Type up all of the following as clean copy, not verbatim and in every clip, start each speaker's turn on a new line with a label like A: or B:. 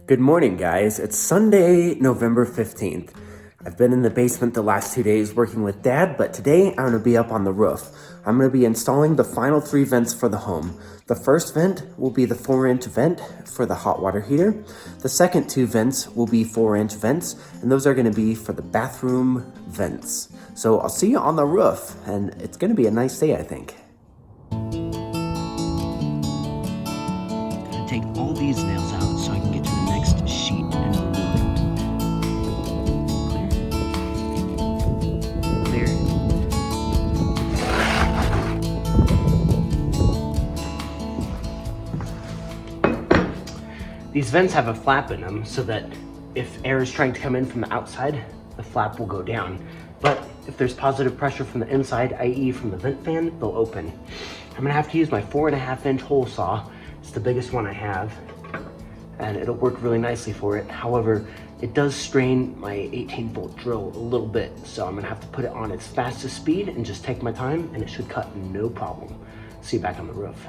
A: Good morning, guys. It's Sunday, November 15th. I've been in the basement the last 2 days working with Dad, but today I'm going to be up on the roof. I'm going to be installing the final 3 vents for the home. The first vent will be the 4-inch vent for the hot water heater. The second 2 vents will be 4-inch vents, and those are going to be for the bathroom vents. So I'll see you on the roof, and it's going to be a nice day, I think. Take all these nails out so I can get to the next sheet and remove it. Clear. These vents have a flap in them so that if air is trying to come in from the outside, the flap will go down. But if there's positive pressure from the inside, i.e. from the vent fan, they'll open. I'm gonna have to use my 4.5-inch hole saw. It's the biggest one I have, and it'll work really nicely for it. However, it does strain my 18-volt drill a little bit, so I'm gonna have to put it on its fastest speed and just take my time, and it should cut no problem. See you back on the roof.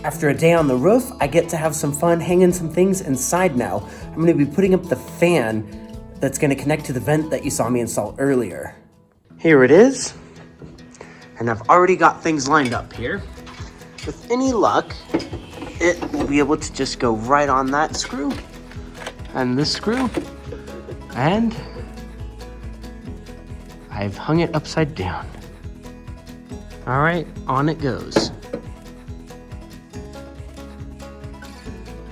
A: After a day on the roof, I get to have some fun hanging some things inside now. I'm gonna be putting up the fan that's gonna connect to the vent that you saw me install earlier. Here it is. And I've already got things lined up here. With any luck, it will be able to just go right on that screw and this screw. And I've hung it upside down. All right, on it goes.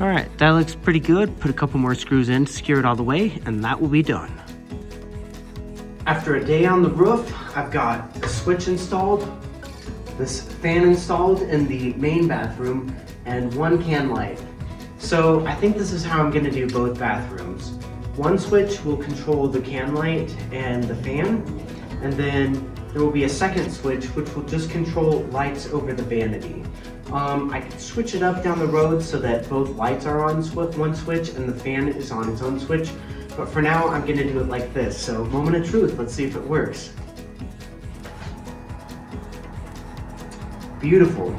A: All right, that looks pretty good. Put a couple more screws in to secure it all the way, and that will be done. After a day on the roof, I've got a switch installed, this fan installed in the main bathroom, and 1 can light. So I think this is how I'm gonna do both bathrooms. One switch will control the can light and the fan, and then there will be a second switch which will just control lights over the vanity. I could switch it up down the road so that both lights are on one switch and the fan is on its own switch. But for now, I'm gonna do it like this. So moment of truth, let's see if it works. Beautiful.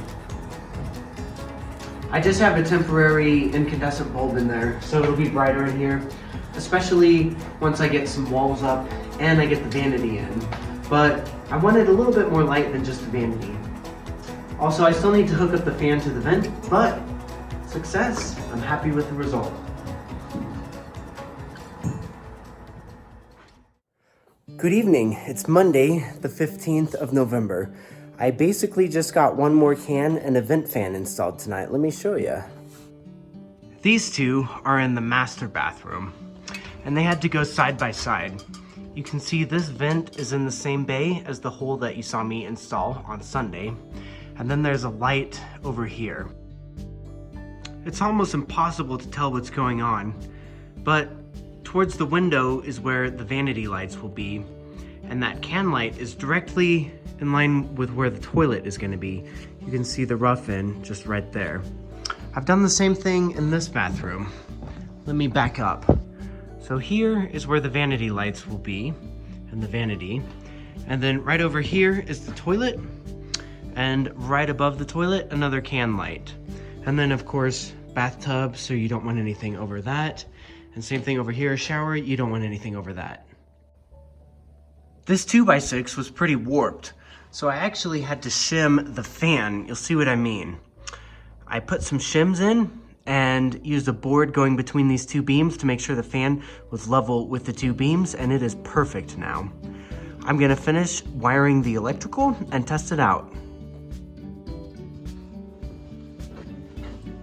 A: I just have a temporary incandescent bulb in there, so it'll be brighter in here, especially once I get some walls up and I get the vanity in. But I wanted a little bit more light than just the vanity. Also, I still need to hook up the fan to the vent, but success. I'm happy with the result. Good evening. It's Monday, the 15th of November. I basically just got one more can and a vent fan installed tonight. Let me show you. These two are in the master bathroom, and they had to go side by side. You can see this vent is in the same bay as the hole that you saw me install on Sunday, and then there's a light over here. It's almost impossible to tell what's going on, but towards the window is where the vanity lights will be, and that can light is directly in line with where the toilet is going to be. You can see the rough end just right there. I've done the same thing in this bathroom. Let me back up. So here is where the vanity lights will be, and the vanity. And then right over here is the toilet, and right above the toilet, another can light. And then of course, bathtub, so you don't want anything over that. And same thing over here, shower, you don't want anything over that. This 2x6 was pretty warped, so I actually had to shim the fan. You'll see what I mean. I put some shims in and used a board going between these two beams to make sure the fan was level with the two beams, and it is perfect now. I'm gonna finish wiring the electrical and test it out.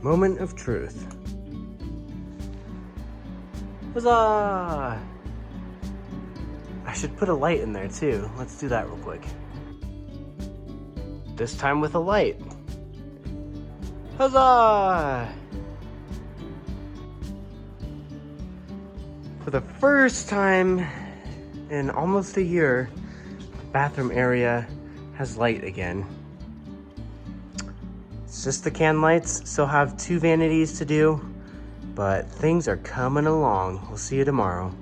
A: Moment of truth. Huzzah! I should put a light in there too. Let's do that real quick. This time with a light. Huzzah! For the first time in almost a year, the bathroom area has light again. It's just the can lights. Still have two vanities to do, but things are coming along. We'll see you tomorrow.